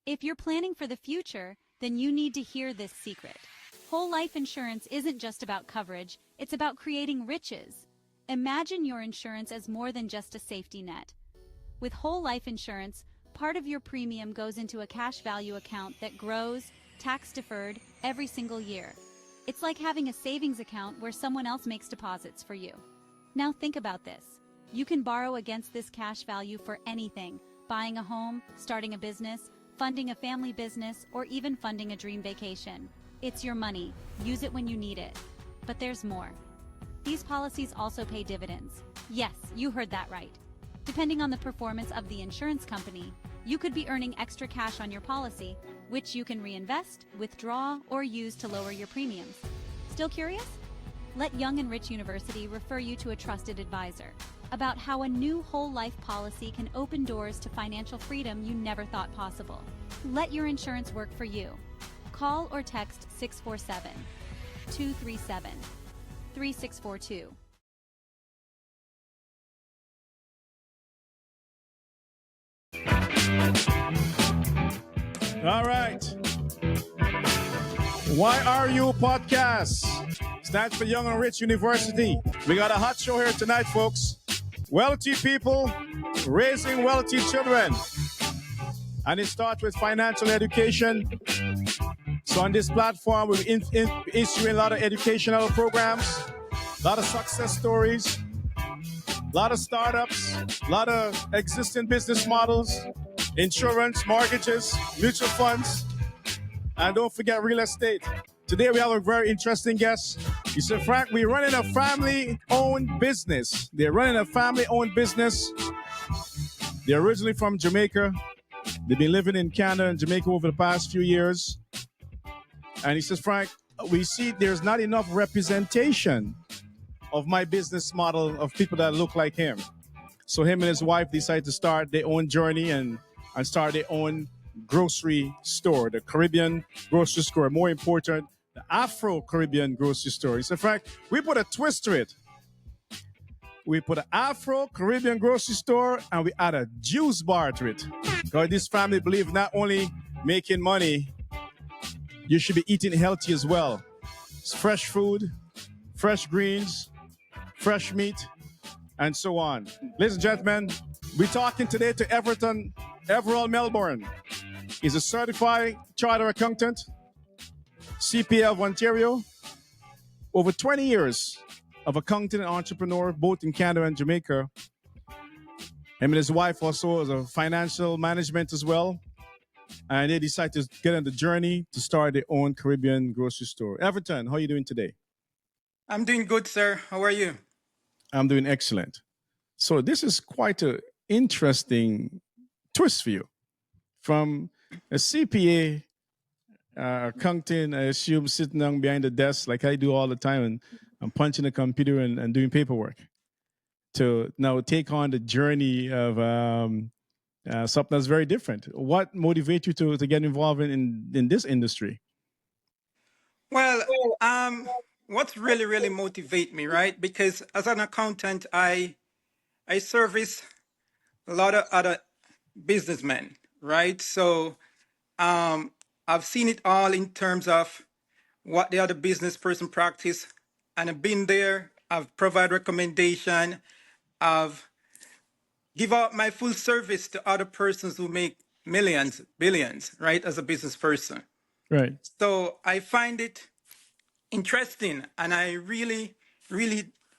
If you're planning for the future, then you need to hear this secret. Whole life insurance isn't just about coverage, it's about creating riches. Imagine your insurance as more than just a safety net. With whole life insurance, part of your premium goes into a cash value account that grows, tax-deferred, every single year. It's like having a savings account where someone else makes deposits for you. Now think about this. You can borrow against this cash value for anything: buying a home, starting a business, funding a family business, or even funding a dream vacation. It's your money. Use it when you need it. But there's more. These policies also pay dividends. Yes, you heard that right. Depending on the performance of the insurance company, you could be earning extra cash on your policy, which you can reinvest, withdraw, or use to lower your premiums. Still curious? Let Young and Rich University refer you to a trusted advisor about how a new whole life policy can open doors to financial freedom you never thought possible. Let your insurance work for you. Call or text 647-237-3642. All right. YRU podcast stands for Young and Rich University. We got a hot show here tonight, folks. Wealthy people raising wealthy children. And it starts with financial education. So on this platform, we're issuing a lot of educational programs, a lot of success stories, a lot of startups, a lot of existing business models, insurance, mortgages, mutual funds, and don't forget real estate. Today we have a very interesting guest. He said, Frank, we're running a family-owned business. They're running a family-owned business. They're originally from Jamaica. They've been living in Canada and Jamaica over the past few years. And he says, Frank, we see there's not enough representation of my business model of people that look like him. So him and his wife decided to start their own journey and start their own grocery store, the Caribbean grocery store. More important, the Afro-Caribbean grocery store. He said, Frank, we put a twist to it. We put an Afro-Caribbean grocery store and we add a juice bar to it. Because this family believes not only making money, you should be eating healthy as well. It's fresh food, fresh greens, fresh meat, and so on. Ladies and gentlemen, we're talking today to Everald Melbourne. He's a certified chartered accountant, CPA of Ontario, over 20 years of accounting and entrepreneur, both in Canada and Jamaica. Him and his wife also is a financial management as well. And they decided to get on the journey to start their own Caribbean grocery store. Everton, how are you doing today? I'm doing good, sir. How are you? I'm doing excellent. So this is quite an interesting twist for you. From a CPA, accounting, I assume, sitting down behind the desk like I do all the time and I'm punching the computer and doing paperwork, to now take on the journey of something that's very different. What motivates you to get involved in this industry? Well, what's really motivate me, right? Because as an accountant, I service a lot of other businessmen, right? So I've seen it all in terms of what the other business person practice, and I've been there. I've provided recommendation. I've give out my full service to other persons who make millions, billions, right? As a business person. Right. So I find it interesting, and I really,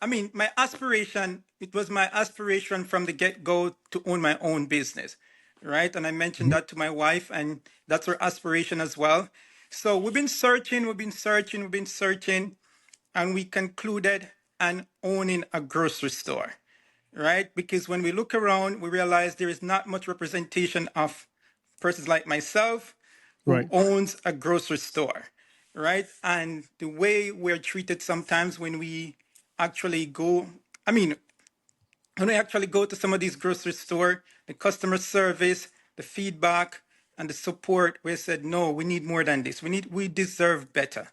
I mean, it was my aspiration from the get-go to own my own business, right? And I mentioned that to my wife, and that's her aspiration as well. So we've been searching, and we concluded on owning a grocery store, right? Because when we look around, we realize there is not much representation of persons like myself who owns a grocery store, right? And the way we're treated sometimes when we actually go, when we actually go to some of these grocery stores, the customer service, the feedback, and the support, we said, no, we need more than this. We deserve better,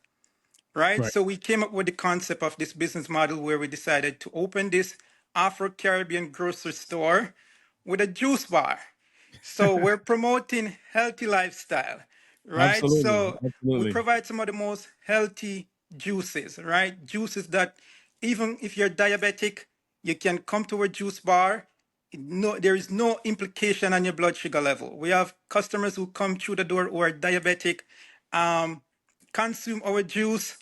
right? So we came up with the concept of this business model where we decided to open this Afro-Caribbean grocery store with a juice bar. So we're promoting healthy lifestyle, right? Absolutely. So we Absolutely. provide some of the most healthy juices, right? Juices that even if you're diabetic, you can come to a juice bar. No, there is no implication on your blood sugar level. We have customers who come through the door who are diabetic, um, consume our juice,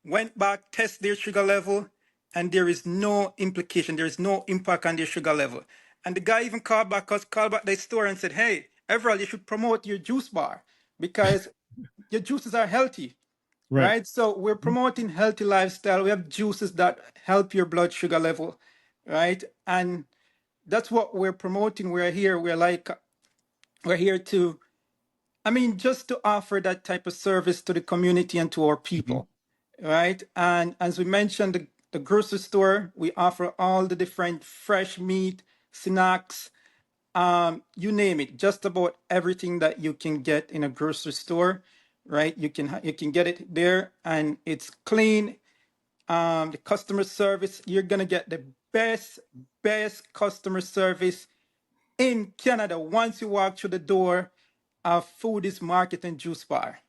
went back, test their sugar level, and there is no implication, there is no impact on their sugar level. And the guy even called back us, called back the store and said, "Hey, Everald, you should promote your juice bar because your juices are healthy." Right. Right? So we're promoting healthy lifestyle. We have juices that help your blood sugar level, right? And that's what we're promoting. We're here to, I mean, just to offer that type of service to the community and to our Mhm. people, right? And as we mentioned, the grocery store, we offer all the different fresh meat, snacks, you name it, just about everything that you can get in a grocery store, right? You can get it there, and it's clean. The customer service, you're gonna get the best customer service in Canada once you walk through the door of Foodies Market and Juice Bar.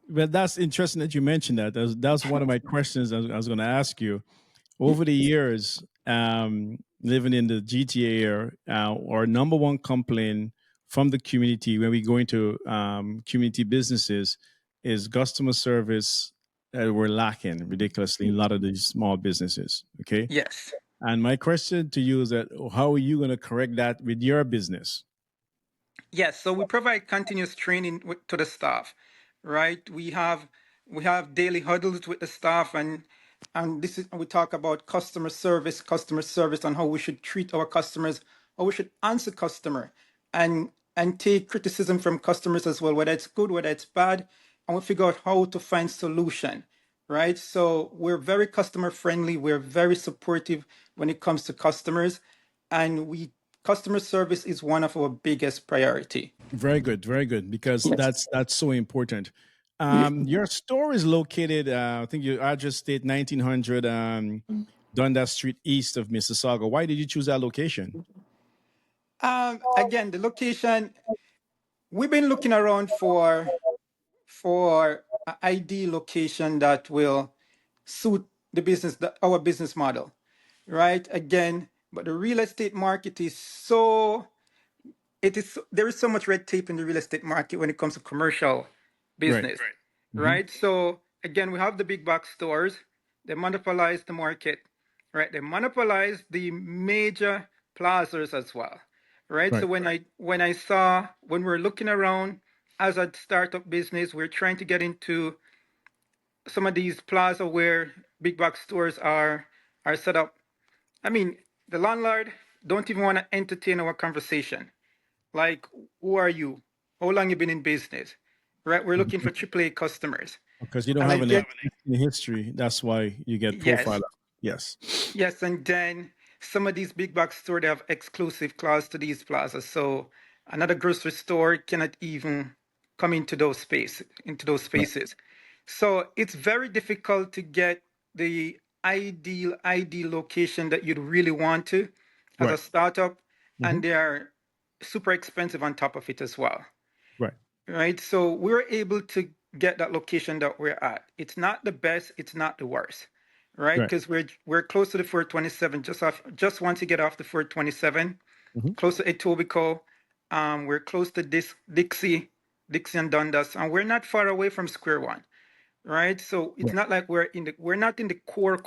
Well, that's interesting that you mentioned that. That's one of my questions I was going to ask you. Over the years, living in the GTA area, our number one complaint from the community when we go into community businesses is customer service. We're lacking ridiculously in a lot of these small businesses. Okay. Yes. And my question to you is that how are you going to correct that with your business? Yes, so we provide continuous training to the staff, right? We have daily huddles with the staff, and this is we talk about customer service, and how we should treat our customers, how we should answer customer, and take criticism from customers as well, whether it's good, whether it's bad, and we figure out how to find solution, right? So we're very customer friendly, we're very supportive when it comes to customers, and we customer service is one of our biggest priority. Very good, because Yes. that's so important. Your store is located, I think your address state 1900 Dundas Street, east of Mississauga. Why did you choose that location? Again, the location, we've been looking around for an ideal location that will suit the business, our business model, right? Again, but the real estate market is so it is there is so much red tape in the real estate market when it comes to commercial Right. business, Hmm. right? So again, we have the big box stores. They monopolize the market, right? They monopolize the major plazas as well, right? So Right. when we're looking around as a startup business, we're trying to get into some of these plaza where big box stores are set up. I mean, the landlord don't even want to entertain our conversation. Like, who are you? How long you been in business? Right? We're looking for AAA customers. Because you don't And have I an get existing history. That's why you get yes, profiled. Yes. yes, and then some of these big box stores they have exclusive clause to these plazas. So another grocery store cannot even come into those Right. spaces. So it's very difficult to get the ideal location that you'd really want to as a Right. startup, Hmm. and they are super expensive on top of it as well. Right. Right? So we were able to get that location that we're at. It's not the best, it's not the worst, right? Right. Because we're close to the 427, just once you get off the 427, Hmm. close to Etobicoke. We're close to this Dixie and Dundas, and we're not far away from Square One, right? So it's Right. not like we're not in the core of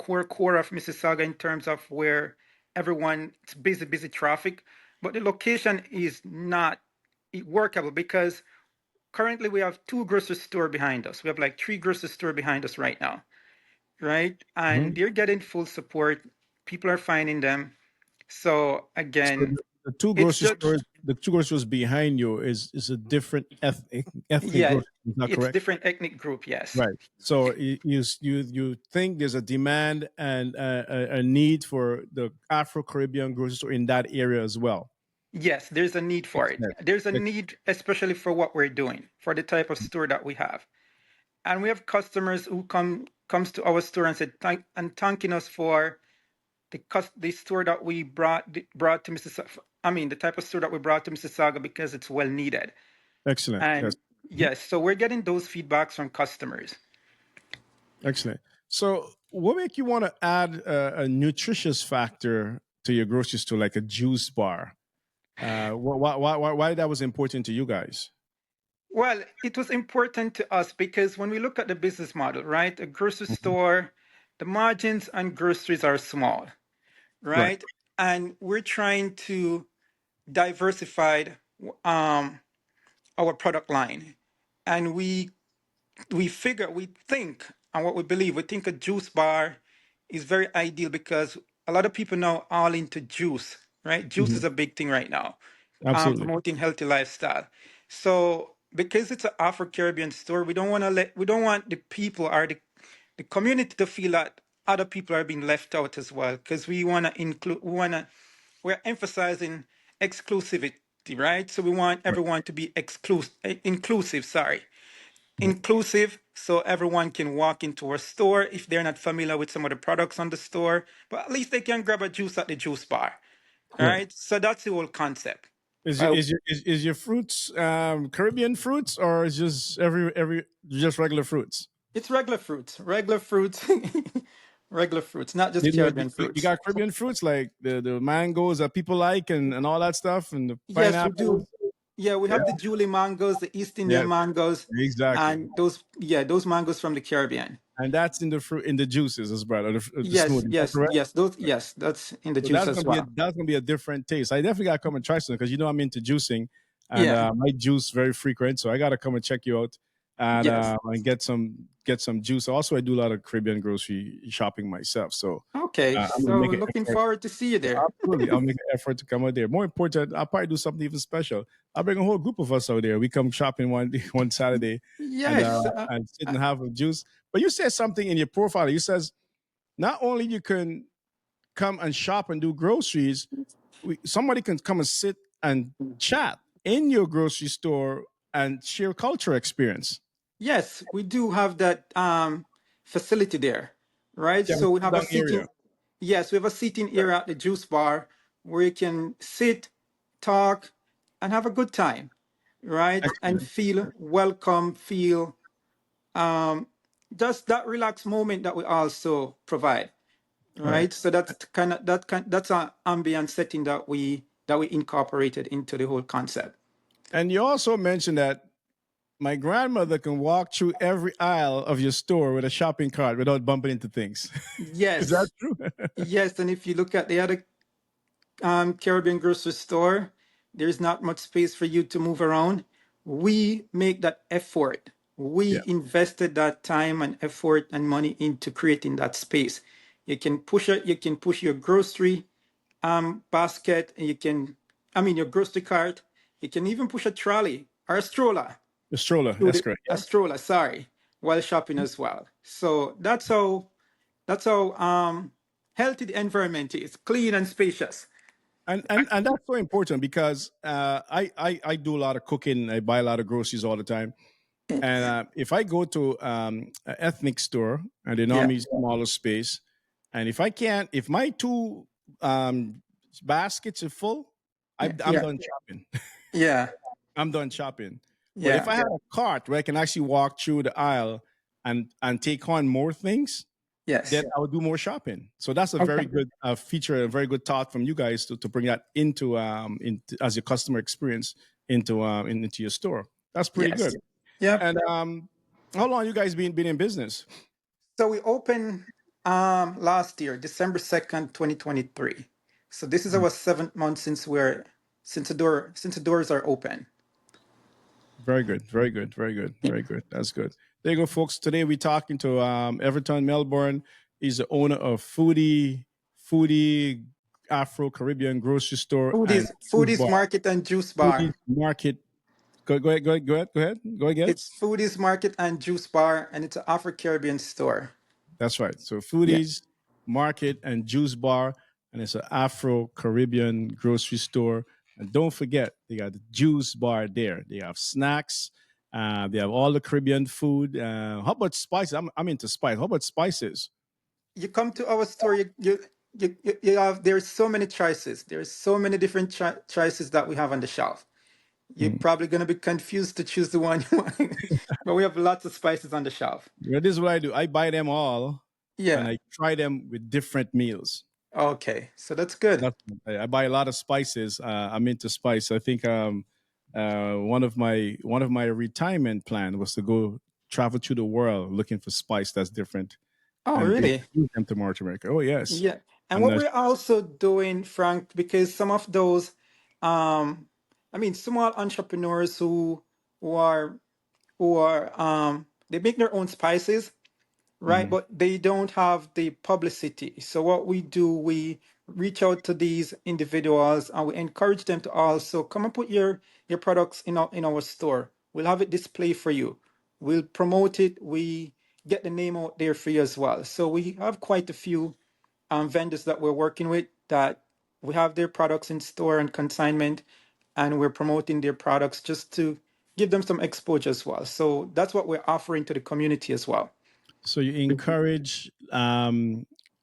Mississauga in terms of where everyone it's busy traffic, but the location is not workable because currently we have two grocery store behind us. We have like three grocery store behind us right now, right? And Hmm. they're getting full support. People are finding them. So So again, the two it's grocery just stores, behind you is a different ethnic yeah, grocery. Is that it's correct? different ethnic group, yes. Right. So you think there's a demand and a need for the Afro-Caribbean grocery store in that area as well. Yes, there's a need for it. Excellent. There's a Ex- need, especially for what we're doing, for the type of store that we have. And we have customers who comes to our store and thanking us for the store that we brought to Mississauga. the type of store that we brought to Mississauga because it's well needed. Excellent. Yes. And yes, so we're getting those feedbacks from customers. Excellent. So, what make you want to add a nutritious factor to your grocery store, like a juice bar? Why that was important to you guys? Well, it was important to us because when we look at the business model, right, a grocery Mhm. store, the margins on groceries are small, Right. right? And we're trying to diversify um, our product line. And we think, and what we believe, we think a juice bar is very ideal because a lot of people now are all into juice, right? Juice Mhm. is a big thing right now, Absolutely. promoting healthy lifestyle. So because it's an Afro-Caribbean store, we don't want the people or the community to feel that other people are being left out as well. Because we're emphasizing exclusivity, right? So we want Right. everyone to be inclusive, sorry, Right. inclusive, so everyone can walk into our store if they're not familiar with some of the products on the store, but at least they can grab a juice at the juice bar. All Right. right, so that's the whole concept. Is your Uh, is your fruits Caribbean fruits, or is just every just regular fruits? it's regular fruits, regular fruits, not just You Caribbean you fruits. got Caribbean fruits like the mangoes that people like and all that stuff, and the Yes, we pineapples. do. Yeah, we Yeah. have the Julie mangoes, the East Indian Yes. mangoes, Exactly. and those mangoes from the Caribbean. And that's in the fruit in the juices as well, or the Yes, smoothie. Is that yes, correct? yes, those, yes, that's in the So juice as well. that's gonna be a different taste. I definitely gotta come and try some because I'm into juicing and Yeah, I juice very frequent, so I gotta come and check you out yes. and get some juice. Also, I do a lot of Caribbean grocery shopping myself, so Okay, I'm gonna so make an looking effort. forward to see you there. Absolutely, I'll make an effort to come out there. More important, I'll probably do something even special. I'll bring a whole group of us out there. We come shopping one Saturday Yes, and sit and have a juice. But you said something in your profile. You says not only you can come and shop and do groceries, somebody can come and sit and chat in your grocery store and share culture experience. yes, we do have that facility there, right? You have a So we sit have a down area. seating. Yes, we have a seating area at the juice bar where you can sit, talk, and have a good time, right? And Excellent. feel welcome, feel um, just that relaxed moment that we also provide, Right. right? So that's an ambient setting that we incorporated into the whole concept. And you also mentioned that my grandmother can walk through every aisle of your store with a shopping cart without bumping into things. Is that Yes, true? yes, and if you look at the other Caribbean grocery store, there's not much space for you to move around. We make that effort. Yeah. We invested that time and effort and money into creating that space. You can push your grocery basket, and your grocery cart. You can even push a trolley or a stroller The stroller. through That's correct. a Yeah. stroller, sorry, while shopping as well. So that's how healthy the environment is, clean and spacious. And that's so important because I do a lot of cooking. I buy a lot of groceries all the time. And if I go to an ethnic store and they Yeah, normally smaller space, and if my two baskets are full, yeah, I'm yeah, done shopping. yeah, I'm done shopping. But if yeah. I had a cart where I can actually walk through the aisle and take on more things, then Yes. I would do more shopping. So that's a very Okay. good feature, a very good thought from you guys to bring that into as your customer experience into your store. That's pretty good. Yes. Yep. And how long you guys been in business? So we opened last year, December 2nd, 2023. So this is our 7th month since the doors are open. Very good, very good, very good, very good. That's good. There you go, folks. Today we're talking to Everald Melbourne. He's the owner of Foodie Afro-Caribbean grocery store and food Foodies bar. Market and Juice Foodie Bar. market. Go again. It's Foodies Market and Juice Bar, and it's an Afro-Caribbean store. That's right. So Yeah. Foodies Market and Juice Bar, and it's an Afro-Caribbean grocery store. And don't forget, they got the juice bar there. They have snacks. They have all the Caribbean food. How about spices? I'm into spice. How about spices? You come to our store, you have, there's so many choices. There's so many different choices that we have on the shelf. You're probably going to be confused to choose the one you want, but we have lots of spices on the shelf. Yeah, this is what I do. I buy them all and Yeah. I try them with different meals. Okay. So that's good. That's, I buy a lot of spices. I'm into spice. I think one of my retirement plan was to go travel to the world looking for spice that's different Oh, and really? bring them to North America. Oh yes, Yeah. And and what we're also doing, Frank, because some of those, um, I mean, small entrepreneurs who are they make their own spices, right? mhm. But they don't have the publicity. So what we do, we reach out to these individuals and we encourage them to also come and put your products in our store. We'll have it display for you. We'll promote it. We get the name out there for you as well. So we have quite a few vendors that we're working with that we have their products in store and consignment, and we're promoting their products just to give them some exposure as well. So that's what we're offering to the community as well. So you encourage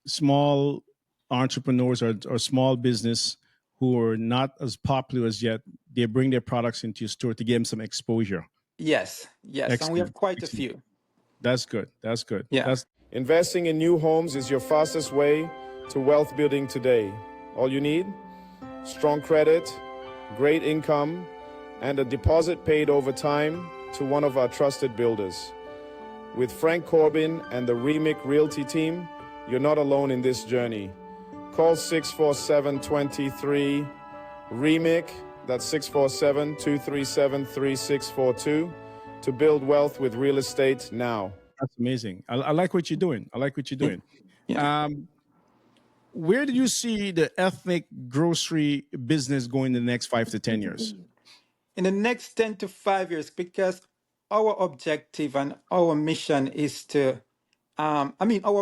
small entrepreneurs or small business who are not as popular as yet. They bring their products into your store to give them some exposure. Yes, yes, and we have Excellent. quite a Excellent. few. That's good. That's good. Yeah. That's investing in new homes is your fastest way to wealth building today. All you need, strong credit, great income, and a deposit paid over time to one of our trusted builders. With Frank Corbin and the Remic Realty team, you're not alone in this journey. Call 647-23 Remic, that's 647-237-3642, to build wealth with real estate now. That's amazing. I like what you're doing. I like what you're doing. Yeah. Where do you see the ethnic grocery business going in the next 5 to 10 years? In the next 10 to 5 years, because our objective and our mission is to, our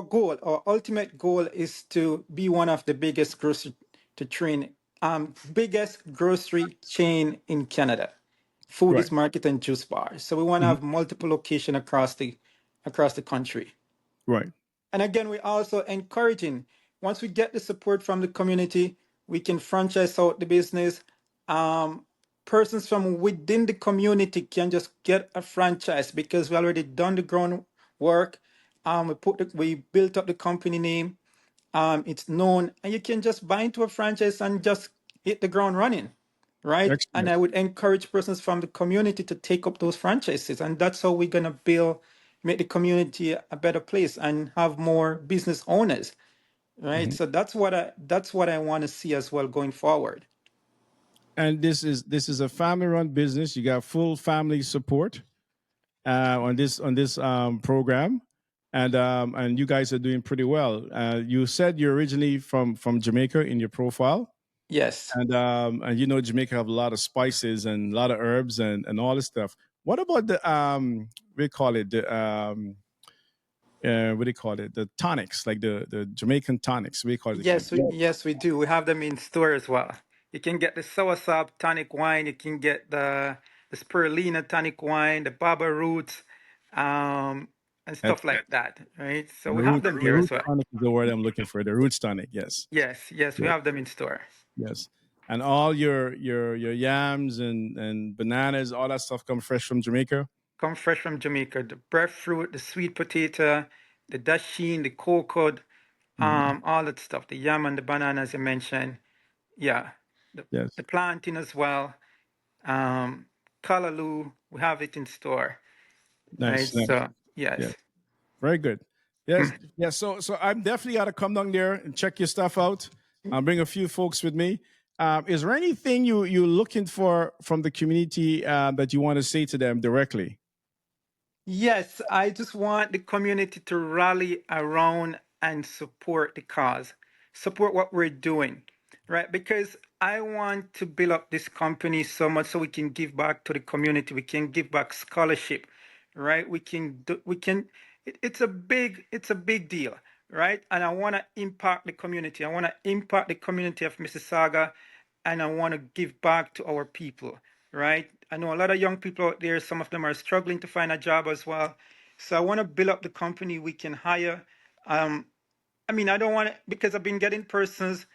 goal, our ultimate goal is to be one of the biggest biggest grocery chain in Canada. Right. Foodies market and juice bar. So we want to Mhm. have multiple location across the country. Right. And again, we're also encouraging, once we get the support from the community, we can franchise out the business. Persons from within the community can just get a franchise because we already done the groundwork. We built up the company name. It's known, and you can just buy into a franchise and just hit the ground running, right? And Excellent. I would encourage persons from the community to take up those franchises, and that's how we're gonna make the community a better place and have more business owners, right? Mhm. So that's what I want to see as well going forward. And this is a family-run business. You got full family support on this program, and you guys are doing pretty well. You said you're originally from Jamaica in your profile, Yes. and you know Jamaica have a lot of spices and a lot of herbs and all this stuff. What about the we call it the what do you call it, the tonics, like the Jamaican tonics? We call it. Yes, we do. We have them in store as well. You can get the soursop tonic wine. You can get the spirulina tonic wine, the baba roots, and That, stuff like that, right? So the we have root them the here root as well. tonic is the word I'm looking for. The roots tonic, yes. Yes, we Yes. have them in store. Yes. And all your yams and bananas, all that stuff come fresh from Jamaica. Come fresh from Jamaica. The breadfruit, the sweet potato, the dasheen, the cocoa, Mhm. all that stuff. The yam and the banana, as you mentioned. Yeah, the, Yes. the plantain as well. Um, Callaloo, we have it in store, right? Nice. Nice. So Yeah. yes. Very good. Yes. Yeah. So I'm definitely gotta come down there and check your stuff out. I'll bring a few folks with me. Is there anything you're looking for from the community that you want to say to them directly? Yes, I just want the community to rally around and support the cause, support what we're doing, right? Because I want to build up this company so much so we can give back to the community. We can give back scholarship, right? It's a big deal, right? And I want to impact the community. I want to impact the community of Mississauga, and I want to give back to our people, right? I know a lot of young people out there, some of them are struggling to find a job as well. So I want to build up the company we can hire. Um, I mean, I don't want to, because I've been getting persons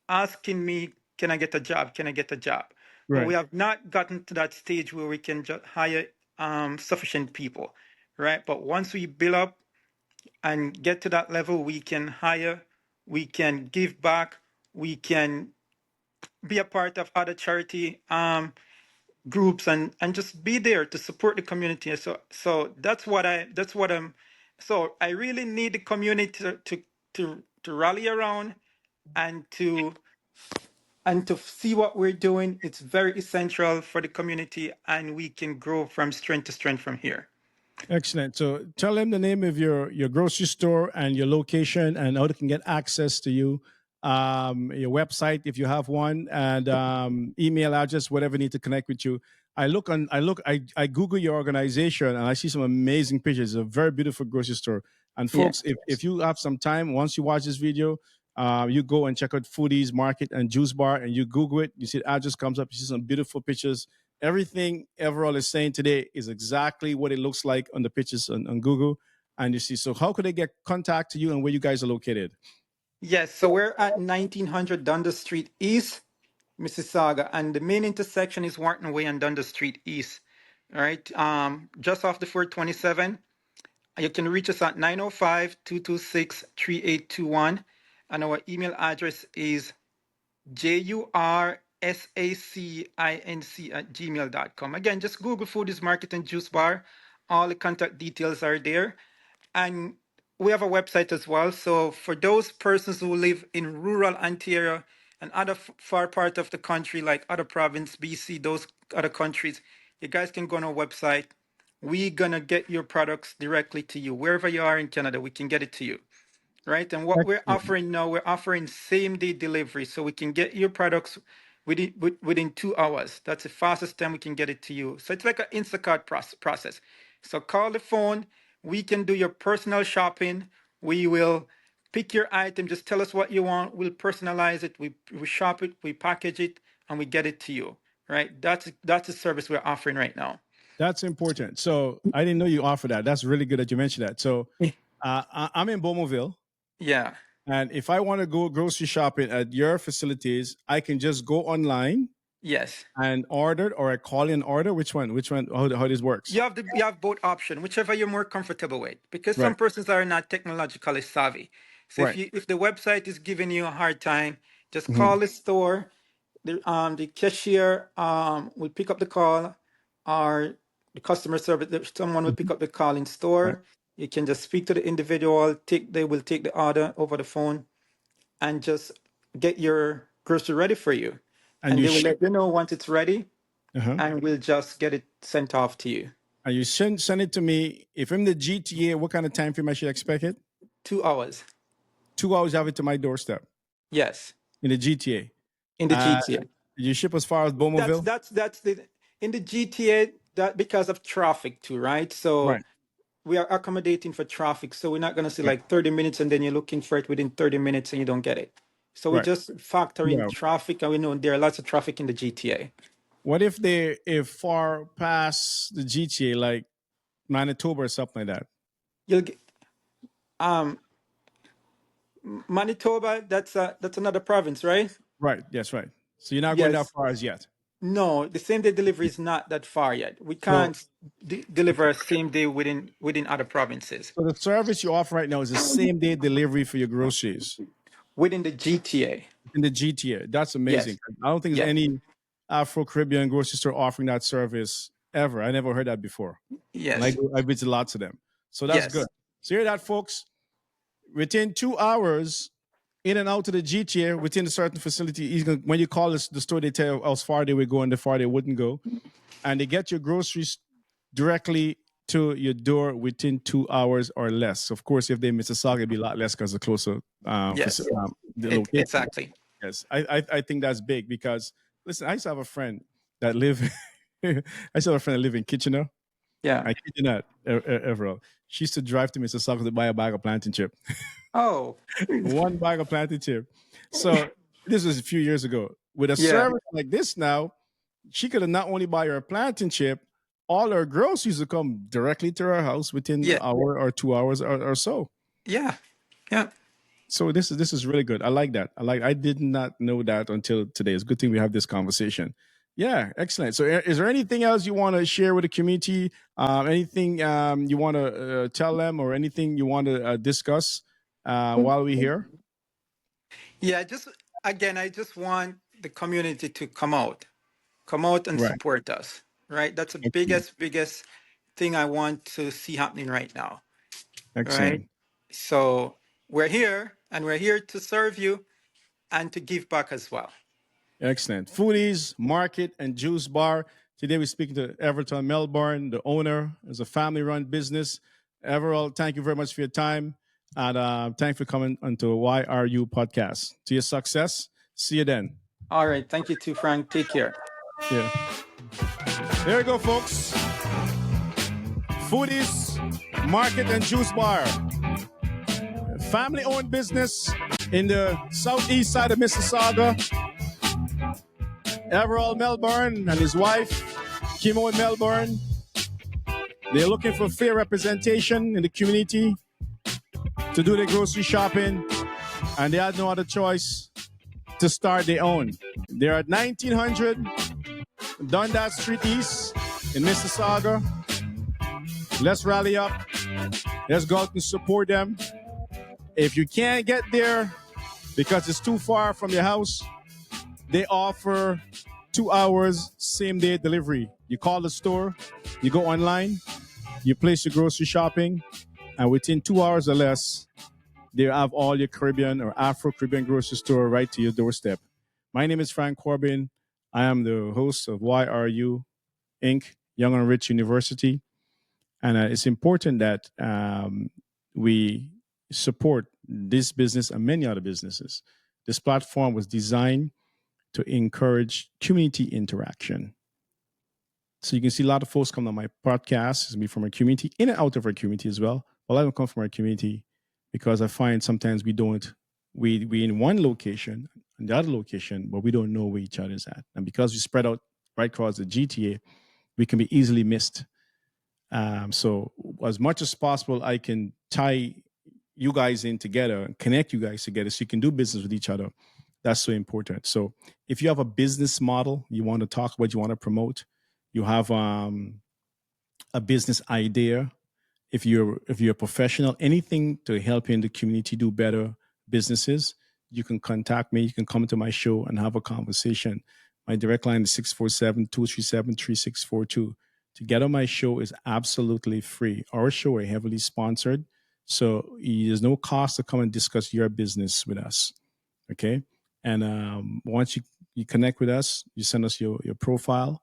asking me, can I get a job? Can I get a job? But we Right. have not gotten to that stage where we can just hire sufficient people, right? But once we build up and get to that level, we can hire, we can give back, we can be a part of other charity groups and just be there to support the community. So that's what I'm so I really need the community to rally around and to see what we're doing. It's very essential for the community, and we can grow from strength to strength from here. Excellent. So tell them the name of your grocery store and your location and how they can get access to you. Your website if you have one, and email address, whatever need to connect with you. I Google your organization and I see some amazing pictures. It's a very beautiful grocery store. And Yeah. folks, if you have some time, once you watch this video, you go and check out Foodies Market and Juice Bar, and you Google it. You see the address comes up. You see some beautiful pictures. Everything Everald is saying today is exactly what it looks like on the pictures on Google. And you see, so how could they get contact to you and where you guys are located? Yes, so we're at 1900 Dundas Street East, Mississauga, and the main intersection is Wharton Way and Dundas Street East. All right, just off the 427. You can reach us at 905-226-3821, and our email address is jursacinc@gmail.com. Again, just Google Foodies Market and Juice Bar. All the contact details are there. And we have a website as well. So for those persons who live in rural Ontario and other far part of the country, like other province, BC, those other countries, you guys can go on our website. We're gonna get your products directly to you. Wherever you are in Canada, we can get it to you. Right. And what we're Excellent. offering now, we're offering same day delivery. So we can get your products within 2 hours. That's the fastest time we can get it to you. So it's like an Instacart process. So call the phone. We can do your personal shopping. We will pick your item. Just tell us what you want. We'll personalize it. We shop it. We package it, and we get it to you. Right. That's the service we're offering right now. That's important. So I didn't know you offer that. That's really good that you mentioned that. So I'm in Beaumoville. Yeah. And if I want to go grocery shopping at your facilities, I can just go online Yes. and order, or I call in order. Which one? Which one? How this works? You have both options, whichever you're more comfortable with, because some Right. persons are not technologically savvy. So Right. if the website is giving you a hard time, just Mhm. call the store. The cashier will pick up the call, or the customer service. Someone will pick up the call in Right. store. You can just speak to the individual. They will take the order over the phone and just get your grocery ready for you, And and you they will ship. let you know once it's ready, Uh-huh. and we'll just get it sent off to you. And you send it to me. If I'm the GTA, what kind of time frame I should expect it? 2 hours. 2 hours, have it to my doorstep Yes, in the GTA. in the Uh, GTA. you ship as far as That's Beaumoville? that's that's the in the GTA, that because of traffic too, right? So Right. we are accommodating for traffic. So we're not gonna say Right. like 30 minutes and then you're looking for it within 30 minutes and you don't get it. So we Right. just factor in Yeah. traffic, and we know there are lots of traffic in the GTA. What if they if far past the GTA, like Manitoba or something like that? You'll get um Manitoba, that's another province, right? Right. Yes. Right. So you're not going that Yes. far as yet. No, the same day delivery is not that far yet. We So, can't deliver same day within other provinces. so the service you offer right now is the same day delivery for your groceries Within the GTA. in the GTA. That's amazing. Yes. I don't think there's Yes. any Afro-Caribbean grocery store offering that service ever. I never heard that before. And Yes. I visit lots of them. So that's good. Yes. So hear that, folks. Within 2 hours, in and out to the GTA, within a certain facility, when you call the store, they tell you how far they would go and how far they wouldn't go. And they get your groceries directly to your door within 2 hours or less. Of course, if they Mississauga, it'd be a lot less because the closer Yes. the location. Exactly. Yes, I think that's big because listen, I used to have a friend that live. I used to have a friend that live in Kitchener. Yeah. I kid you not, Everald. She used to drive to Mississauga to buy a bag of plantain chip. Oh. One bag of plantain chip. So this was a few years ago. With a Yeah. service like this now, she could have not only buy her plantain chip, all her groceries would come directly to her house within Yeah. an hour or 2 hours or so. Yeah. Yeah. So this is really good. I like that. I did not know that until today. It's a good thing we have this conversation. Yeah, excellent. So, is there anything else you want to share with the community? Anything you want to tell them, or anything you want to discuss while we're here? Yeah, just again, I just want the community to come out and Right. support us. Right, that's the Excellent. biggest thing I want to see happening right now. Right, Excellent. so we're here, and we're here to serve you and to give back as well. Excellent. Foodies, Market, and Juice Bar. Today we're speaking to Everald Melbourne, the owner. It's a family-run business. Everald, thank you very much for your time. And thanks for coming onto a YRU podcast. To your success. See you then. All right, thank you too, Frank. Take care. Yeah. There you go, folks. Foodies, Market, and Juice Bar. Family-owned business in the southeast side of Mississauga. Everald Melbourne and his wife, Kimo Melbourne. They're looking for fair representation in the community to do their grocery shopping, and they had no other choice to start their own. They're at 1900 Dundas Street East in Mississauga. Let's rally up. Let's go out and support them. If you can't get there because it's too far from your house, they offer 2 hours same day delivery. You call the store, you go online, you place your grocery shopping, and within 2 hours or less, they have all your Caribbean or Afro-Caribbean grocery store right to your doorstep. My name is Frank Corbin. I am the host of YRU Inc., Young and Rich University. And it's important that we support this business and many other businesses. This platform was designed to encourage community interaction. So you can see a lot of folks come on my podcast. It's me from our community, in and out of our community as well. A lot of them come from our community because I find sometimes we in one location, in the other location, but we don't know where each other is at. And because we spread out right across the GTA, we can be easily missed. So as much as possible, I can tie you guys in together and connect you guys together so you can do business with each other. That's so important. So if you have a business model you want to talk about, you want to promote, you have a business idea, if you're a professional, anything to help you in the community do better businesses, you can contact me. You can come to my show and have a conversation. My direct line is 647-237-3642. To get on my show is absolutely free. Our show are heavily sponsored, so there's no cost to come and discuss your business with us. Okay? And once you connect with us, you send us your profile,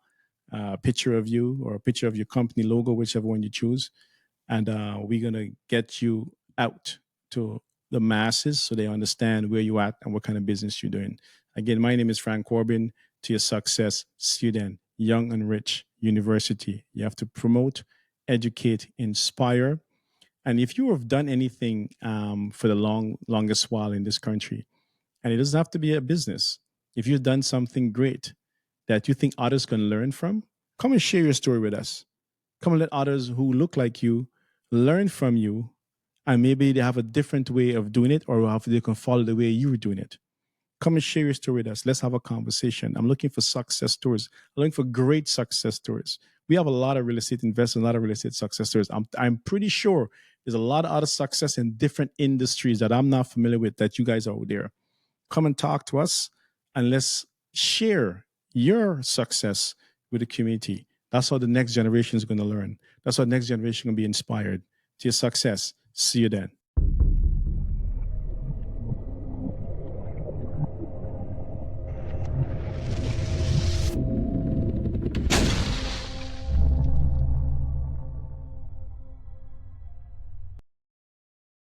a picture of you or a picture of your company logo, whichever one you choose. And we're going to get you out to the masses so they understand where you're at and what kind of business you're doing. Again, my name is Frank Corbin. To your success, student, Young and Rich University. You have to promote, educate, inspire. And if you have done anything for the longest while in this country, and it doesn't have to be a business, if you've done something great that you think others can learn from, come and share your story with us. Come and let others who look like you learn from you, and maybe they have a different way of doing it, or they can follow the way you were doing it. Come and share your story with us. Let's have a conversation. I'm looking for success stories. I'm looking for great success stories. We have a lot of real estate investors, a lot of real estate success stories. I'm pretty sure there's a lot of other success in different industries that I'm not familiar with that you guys are out there. Come and talk to us, and let's share your success with the community. That's how the next generation is going to learn. That's how the next generation will be inspired. To your success. See you then.